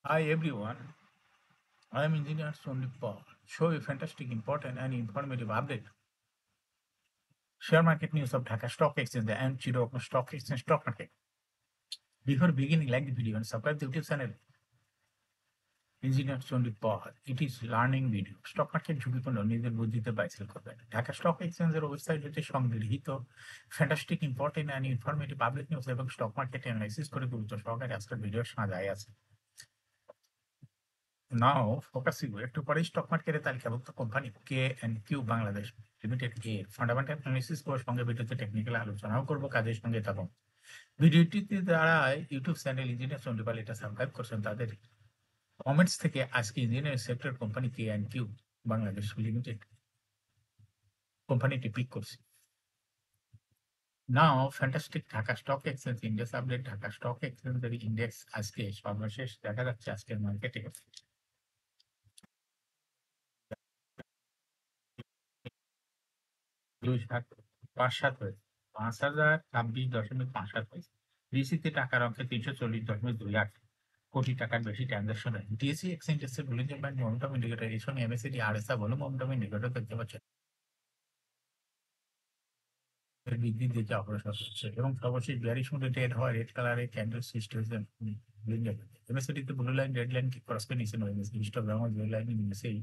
Hi everyone, I am Engineer Sondeep Paul. Show a fantastic, important and informative update. Share market news of Dhaka Stock Exchange and Chiro Stock Exchange stock market. Before beginning, like the video and subscribe the YouTube channel. Engineer Sondeep Paul. It is learning video. Stock market ঝুঁকিপূর্ণ নিজের বুদ্ধিতে বাইসেল করবেন। Dhaka stock এক্সচেঞ্জের website হতে সংগৃহীত fantastic important and informative public news এবং stock market analysis করে গুরুত্ব সহকারে আজকের ভিডিও সাজায় আছে। নাও ফোকাসিং একটু পরেই স্টক মার্কেটের তালিকাভুক্ত কোম্পানি K&Q বাংলাদেশ লিমিটেড এর ফান্ডামেন্টাল অ্যানালিসিস করার সঙ্গে ভিডিওতে টেকনিক্যাল আলোচনাও করব। কাজের সঙ্গে থাকুন। ভিডিওটিতে যারা ইউটিউব চ্যানেল ইঞ্জিনিয়ার চন্ডিপাল এটা সাবস্ক্রাইব করছেন তাদের কমেন্টস থেকে আজকে engineer sector company K&Q Bangladesh limited কোম্পানিটি পিক করছি। Now fantastic Dhaka stock exchange index update. Dhaka stock এক্সচেঞ্জের ইন্ডেক্স আজকে সর্বশেষ দেখা যাচ্ছে আজকের মার্কেটে 5,7 হয়েছে, 5,026.57 হয়েছে। ডিএসইতে টাকার অঙ্কে 340.28 কোটি টাকার বেশি ট্রানজাকশন হয়। ডিএসই এক্সচেঞ্জেসের বুলিশন ব্যান্ড মোমেন্টাম ইন্ডিকেটর এর সঙ্গে এমএসসিডি আরএসআই বলে মোমেন্টাম ইন্ডিকেটর দেখতে পাচ্ছেন এর বৃদ্ধি দিকে অগ্রসর হচ্ছে এবং সর্বশেষ বিয়ারিশ মুডে ট্রেড হওয়া রেড কালারের ক্যান্ডেল সৃষ্টি হয়েছে এমএসসিডিতে blue line red line cross করে নিচে নেমে গেছে। হিস্টোগ্রাম ব্লু লাইনের নিচেই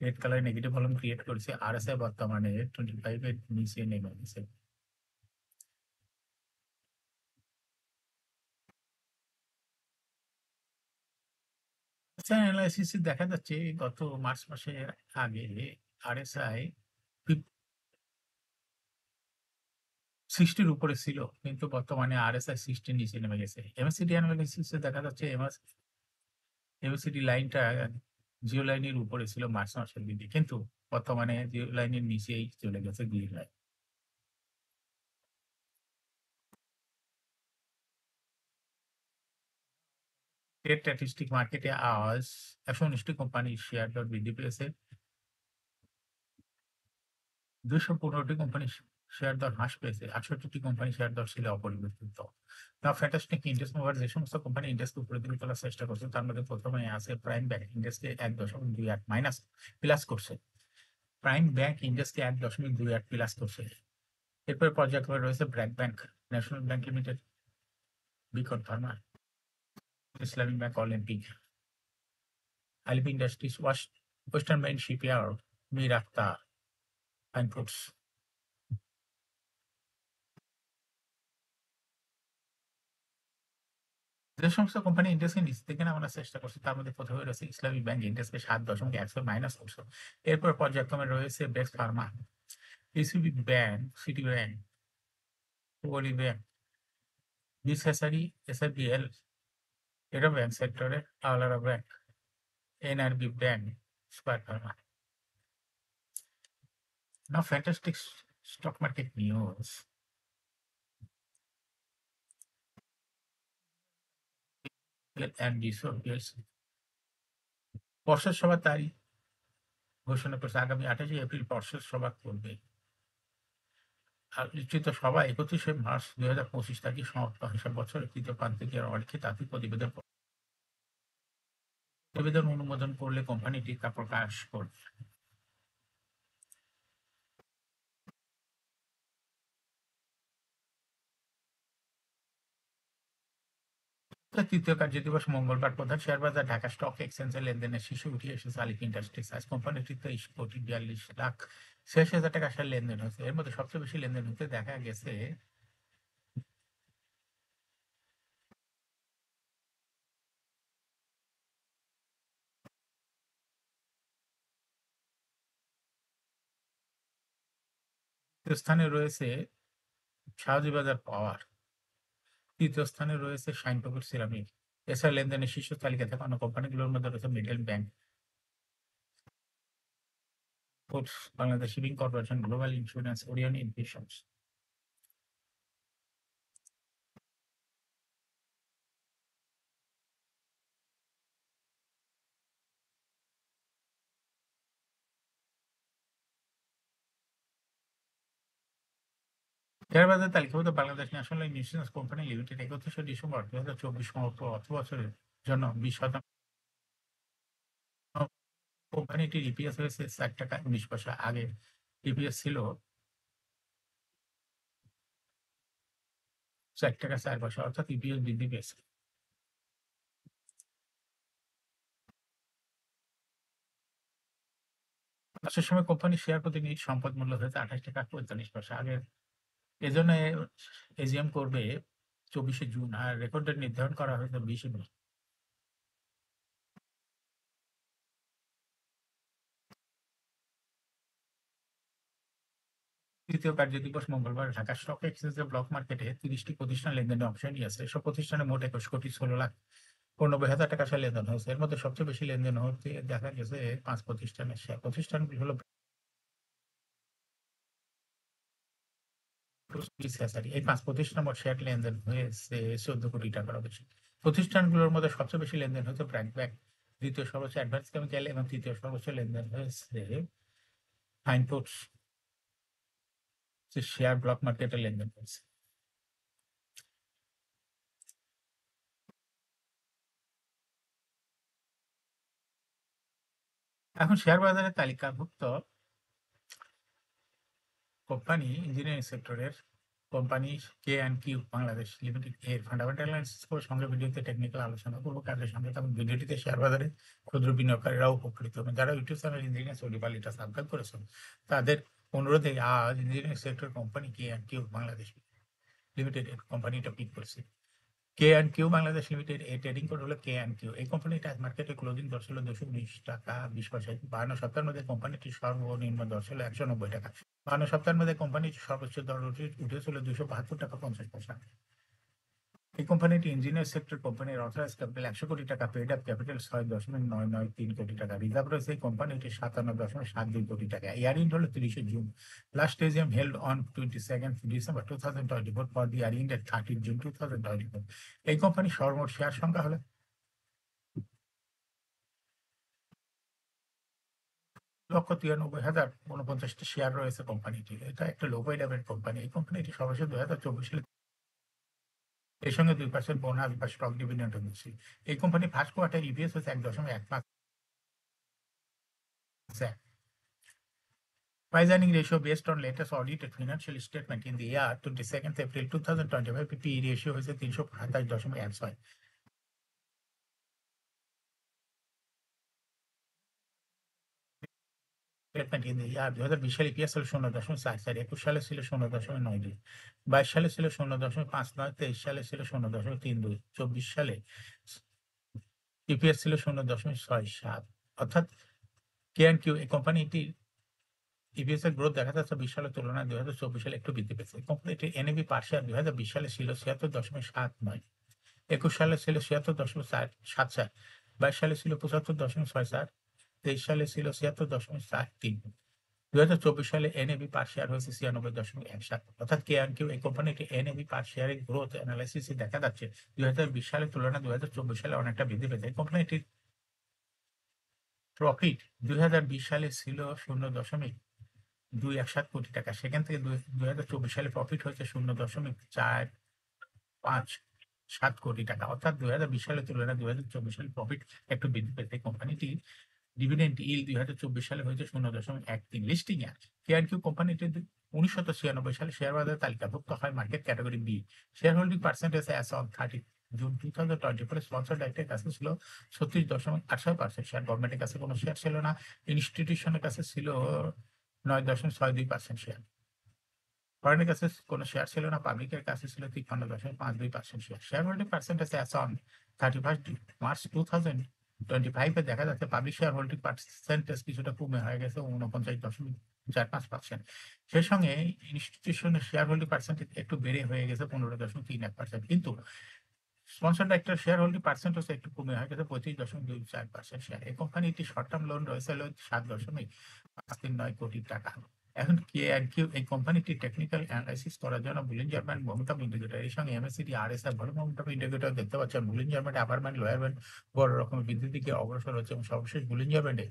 red colour negative volume create করেছে। আরএসআই বর্তমানে 25 এর নিচে নেমে গেছে। অ্যানালাইসিসে দেখা যাচ্ছে গত মার্চ মাসের আগে আরএসআই 60 উপরে ছিল, কিন্তু বর্তমানে আরএসআই 60 নিচে নেমে গেছে। এমএসসিডি অ্যানালাইসিসে দেখা যাচ্ছে এমএসসিডি লাইনটা জিও লাইনের উপরে ছিল মার্চ মাসের দিকে, কিন্তু বর্তমানে জিও লাইনের নিচেই চলে গেছে গ্রিন লাইন। ট্রেড স্ট্যাটিস্টিক মার্কেটে আজ 119টি কোম্পানির শেয়ার দর বৃদ্ধি পেয়েছে, 215টি কোম্পানি শেয়ার দর হ্রাস পেয়েছে, 68টি কোম্পানি শেয়ার দর ছিল অপরিবর্তিত। দ্য ফ্যান্টাস্টিক ইন্ডেক্স মুভার যে সমস্ত কোম্পানি ইন্ডেক্সকে উপরে দিকে তোলার চেষ্টা করছে তার মধ্যে প্রথমে আছে প্রাইম ব্যাংক ইন্ডেক্সকে 1.28 মাইনাস প্লাস করছে। প্রাইম ব্যাংক ইন্ডেক্সকে 1.28 প্লাস করছে। এরপরে পর্যায়ক্রমে রয়েছে BRAC bank, national bank limited, বিকট ফার্মা, ইসলামিক ব্যাংক অলিম্পিক, আলিপ industries, western bank shipyard, Mir Akhtar, fine foods. যে সমস্ত কোম্পানি ইন্ডেক্সকে নিচ থেকে নামানোর চেষ্টা করছে তার মধ্যে প্রথমে রয়েছে ইসলামী ব্যাংক ইন্ডেক্সকে 7.1 মাইনাস করছে। এরপর পর্যায়ক্রমে রয়েছে best pharma, PCB bank, city bank, পলি ব্যাংক, বিসেসারি, এসআরবিএল, এটা ব্যাংক সেক্টরে, আলারা bank, NRB bank, square pharma. Now fantastic stock market news. And PLC পর্ষদ সভা তারিখ ঘোষণা করছে, আগামী 28 এপ্রিল পর্ষদ সভা করবে। আলোচিত সভা 31শে মার্চ 2025 তারিখে সমাপ্ত হিসাব বছরের তৃতীয় প্রান্তিকের অলিখিত আর্থিক প্রতিবেদন অনুমোদন করলে কোম্পানিটি তা প্রকাশ করবে। তৃতীয় কার্যদিবস মঙ্গলবার প্রধান শেয়ার বাজার ঢাকা স্টক এক্সচেঞ্জের লেনদেনের শীর্ষে উঠে এসেছে আলিপ ইন্ডাস্ট্রিজ। আজ কোম্পানিটির 23,42,86,000 টাকা শেয়ার লেনদেন হয়েছে। এর মধ্যে সবচেয়ে বেশি লেনদেন হতে দেখা গেছে স্থানে রয়েছে শাহজিবাজার পাওয়ার, তৃতীয় স্থানে রয়েছে শাইনপুকুর সিরামিক। এছাড়া লেনদেনের শীর্ষ তালিকা থাকা অন্য কোম্পানিগুলোর মধ্যে রয়েছে মিডল bank, foods, Bangladesh shipping corporation, global insurance, Orion infusions. Share বাজার তালিকাভুক্ত Bangladesh national insurance company limited 31শে ডিসেম্বর 2024 সমগ্র অর্থ বছরের জন্য 20% কোম্পানিটির ইপিএস হয়েছে ৳৪.১৯। আগে ইপিএস ছিল ৳৪.৪, অর্থাৎ ইপিএস বৃদ্ধি পেয়েছে। সে সময় কোম্পানির শেয়ার প্রতি ইউনিট সম্পদ মূল্য হয়েছে ৳২৮.৪৫। আগে এজন্য এজিএম করবে ২৪শে জুন, আর রেকর্ড ডেট নির্ধারণ করা হয়েছে ২০শে মে। তৃতীয় কার্যদিবস মঙ্গলবার ঢাকা স্টক এক্সচেঞ্জের ব্লক মার্কেটে ৩০টি প্রতিষ্ঠান লেনদেনে অংশ নিয়েছে। এসব প্রতিষ্ঠানে মোট ২১,১৬,৮৯,০০০ টাকা শেয়ার লেনদেন হয়েছে। এর মধ্যে সবচেয়ে বেশি লেনদেন হতে দেখা গেছে ৫ প্রতিষ্ঠানের শেয়ার। প্রতিষ্ঠানগুলো হলো স্যাসারি। এই ৫ প্রতিষ্ঠানের মোট শেয়ার লেনদেন হয়েছে ১৪ কোটি টাকারও বেশি। প্রতিষ্ঠানগুলোর মধ্যে সবচেয়ে বেশি লেনদেন হয়েছে ব্র্যাক ব্যাংক, দ্বিতীয় সর্বোচ্চ অ্যাডভান্স কেমিক্যাল এবং তৃতীয় সর্বোচ্চ লেনদেন হয়েছে ফাইন ফুডস। যে শেয়ার ব্লক মার্কেটে লেনদেন হয়েছে। এখন শেয়ার বাজারে তালিকাভুক্ত কোম্পানি ইঞ্জিনিয়ারিং সেক্টরের কোম্পানি K&Q বাংলাদেশ লিমিটেড এর ফান্ডামেন্টাল অ্যানালিসিস করে সঙ্গে ভিডিওতে টেকনিক্যাল আলোচনা করব কাদের সঙ্গে। তখন ভিডিওটিতে শেয়ার বাজারে ক্ষুদ্র বিনিয়োগকারীরাও উপকৃত হবেন। যারা ইউটিউব চ্যানেল ইঞ্জিনিয়ার সলিপাল এটা সাবস্ক্রাইব করেছেন, তাদের অনুরোধে আজ engineering sector company K&Q Bangladesh limited এর কোম্পানিটা পিক করেছে। K&Q বাংলাদেশ লিমিটেড এর ট্রেডিং কোড হলো K&Q। এই কোম্পানিটা আজ মার্কেটে ক্লোজিং দর ছিল ৳২১.২০। ৫২ সপ্তাহের মধ্যে কোম্পানিটির সর্বনিম্ন দর ছিল ৳১৯০ ৫২ সপ্তাহের মধ্যে কোম্পানিটির সর্বোচ্চ দর উঠেছিল ৳২৭২.৫০। এই কোম্পানিটি ইঞ্জিনিয়ার সেক্টর কোম্পানির অথরাইজ ক্যাপিটাল ৳১০০ কোটি, পেইড আপ ক্যাপিটাল ৳৬.৯৯৩ কোটি। রিজার্ভ রয়েছে এই কোম্পানিটির ৳৫৭.৭২ কোটি। ইয়ার এন্ড হলো ৩০শে June. Last AGM held on 22nd December 2024 for the year end at 30th June 2024. এই কোম্পানির সর্বমোট শেয়ার সংখ্যা হলো ১,৯৩,০৪৯টা শেয়ার রয়েছে কোম্পানিটির। এটা একটা লো পেইড আপের কোম্পানি। এই কোম্পানিটি সর্বশেষ ২০২৪ সালে এর সঙ্গে ২% বোনাস বা স্টক ডিভিডেন্ড হয়েছে। এই কোম্পানির ফার্স্ট কোয়ার্টার ইপিএস হচ্ছে ১.১৫। Price earning ratio based on latest audited financial statement in the year 22nd April 2025, PE ratio হয়েছে ৩২৭.১৬। Statement in the year ২০২০ সালে ইপিএস ছিল ০.৪৪, ২১ সালে ছিল ০.৯২, ২২ সালে ছিল ০.৫৯, ২৩ সালে ছিল ০.৩২, ২৪ সালে ইপিএস ছিল ০.৬৭। অর্থাৎ K&Q এই কোম্পানিটির ইপিএস এর গ্রোথ দেখা যাচ্ছে ২০ সালের তুলনায় ২০২৪ সালে একটু বৃদ্ধি পেয়েছে। কোম্পানিটির NAV পার শেয়ার ২০২০ সালে ছিল ৭৬.৭৯, ২১ সালে ছিল ৭৬.৭৪, ২২ সালে ছিল ৭৫.৬৪, ২৩ সালে ছিল ৭৬.৪৩। ২০২৪ সালে NAV পার শেয়ার হয়েছে ৯৬.১৭। অর্থাৎ K&Q এই কোম্পানিটির NAV পার শেয়ারের গ্রোথ অ্যানালাইসিসে দেখা যাচ্ছে ২০২০ সালের তুলনায় ২০২৪ সালে অনেকটা বৃদ্ধি পেয়েছে। এই কোম্পানিটির প্রফিট ২০২০ সালে ছিল ০.২১৭ কোটি টাকা। সেখান থেকে ২০২৪ সালে প্রফিট হয়েছে ০.৪৫৭ কোটি টাকা। অর্থাৎ ২০২০ সালের তুলনায় ২০২৪ সালে প্রফিট একটু বৃদ্ধি পেয়েছে। কোম্পানিটি ডিভিডেন্ড ইল্ড ২০২৪ সালে হয়েছে ০.১৩। লিস্টিং এ K&Q কোম্পানিটি ১৯৯৬ সালে শেয়ার বাজারে তালিকাভুক্ত হয় market category B. Share holding percentage as on 30 June 2024 sponsor ডাইরেক্টরের কাছে ছিল ৩৬.৮৬%। শেয়ার গভর্নমেন্টের কাছে কোনো শেয়ার ছিল না। ইনস্টিটিউশনের কাছে ছিল ৯.৬২% শেয়ার। ফরেনের কাছে কোনো শেয়ার ছিল না। পাবলিকের কাছে ছিল ৫৩.৫২% share. Share holding percentage as on 31 March 2025 এ দেখা যাচ্ছে পাবলিক শেয়ার হোল্ডিং পার্সেন্টেজ কিছুটা কমে হয়ে গেছে ৪৯.৪৫%। সেই সঙ্গে ইনস্টিটিউশনের শেয়ার হোল্ডিং পার্সেন্টেজ একটু বেড়ে হয়ে গেছে ১৫.৩১%। কিন্তু sponsor director share holding percentage একটু কমে হয়ে গেছে ৩৫.২৪% শেয়ার। এই কোম্পানিটি শর্ট টার্ম লোন রয়েছে হলো ৭.৫৩৯ কোটি টাকা। এখন K&Q এই কোম্পানিটির টেকনিক্যাল অ্যানালাইসিস করার জন্য বুলিঞ্জার ব্যান্ড, মোমেন্টাম ইন্ডিকেটর এর সঙ্গে MACD, RSI ভালো মোমেন্টাম ইন্ডিকেটর দেখতে পাচ্ছেন। Bollinger band, upper band, lower band বড় রকমের বৃদ্ধির দিকে অগ্রসর হচ্ছে এবং সর্বশেষ বুলিঞ্জার ব্যান্ডে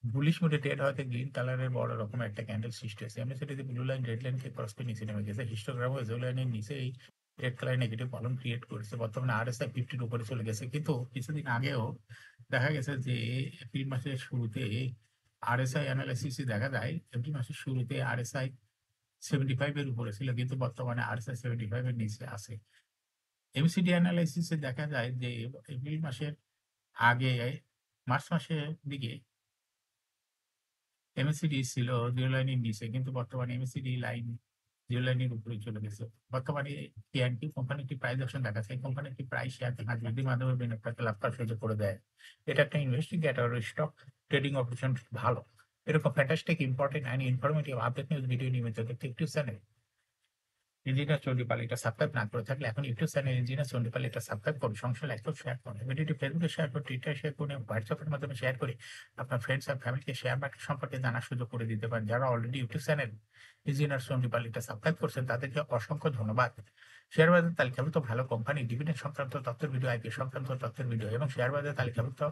বুলিশ মুডে ট্রেড হওয়াতে গ্রিন কালারের বড় রকমের একটা ক্যান্ডেল সৃষ্টি হয়েছে। MACD তে ব্লু লাইন রেড লাইনকে ক্রস করে নিচে নেমে গেছে। হিস্টোগ্রাম ও এজো লাইনের নিচে এই red colour negative column create করেছে। বর্তমানে RSI 50 এর উপরে চলে গেছে। কিন্তু কিছুদিন আগেও দেখা গেছে যে এপ্রিল মাসের শুরুতে RSI এনালাইসিস এ দেখা যায় এপ্রিল মাসের শুরুতে RSI 75 এর উপরে ছিল। কিন্তু বর্তমানে RSI 75 এর নিচে আছে। MACD এনালাইসিস এ দেখা যায় যে এপ্রিল মাসের আগে মার্চ মাসের দিকে MACD ছিল 0 লাইনের নিচে। কিন্তু বর্তমানে MACD লাইন 0 লাইনের উপরে চলে গেছে। বর্তমানে K&T কোম্পানি একটি প্রাইস অপশন দেখাচ্ছে। এই কোম্পানির একটি প্রাইস শেয়ার দেখা বৃদ্ধির মাধ্যমে বিনিয়োগকারীকে লাভকর সুযোগ করে দেয়। এটা একটা ইনভেস্টিগেটর স্টক ট্রেডিং অপশন ভালো। এরকম fantastic important and informative update news video নিয়মিত দেখতে ইউটিউব চ্যানেল ইঞ্জিনিয়ার চণ্ডীপাল এটা সাবস্ক্রাইব না করে থাকলে এখন ইউটিউব চ্যানেল ইঞ্জিনিয়ার চণ্ডীপাল এটা সাবস্ক্রাইব করুন। সংসার লাইক করুন, শেয়ার করুন। ভিডিওটি ফেসবুকে শেয়ার করুন, টুইটারে শেয়ার করুন এবং হোয়াটসঅ্যাপের মাধ্যমে শেয়ার করে আপনার ফ্রেন্ডস আর ফ্যামিলিকে শেয়ার মার্কেট সম্পর্কে জানার সুযোগ করে দিতে পারেন। যারা অলরেডি ইউটিউব চ্যানেল ইঞ্জিনিয়ার চণ্ডীপাল এটা সাবস্ক্রাইব করছেন তাদেরকে অসংখ্য ধন্যবাদ। শেয়ার বাজার তালিকাভুক্ত ভালো কোম্পানি ডিভিডেন্ড সংক্রান্ত তথ্যের ভিডিও, আইপিও সংক্রান্ত তথ্যের ভিডিও এবং শেয়ার বাজার তালিকাভুক্ত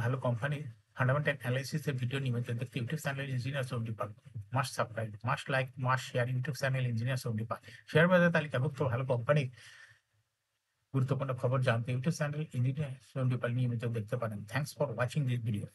ভালো কোম্পানি ফান্ডামেন্টাল অ্যানালাইসিস এর ভিডিও নিয়মিত দেখতে YouTube channel engineer Chandipal must subscribe, must like, must share YouTube channel engineer Chandipal. Share বাজার তালিকাভুক্ত ভালো কোম্পানির গুরুত্বপূর্ণ খবর জানতে ইউটিউব চ্যানেল ইঞ্জিনিয়ার চণ্ডীপাল নিয়মিত দেখতে পারেন। Thanks for watching this video.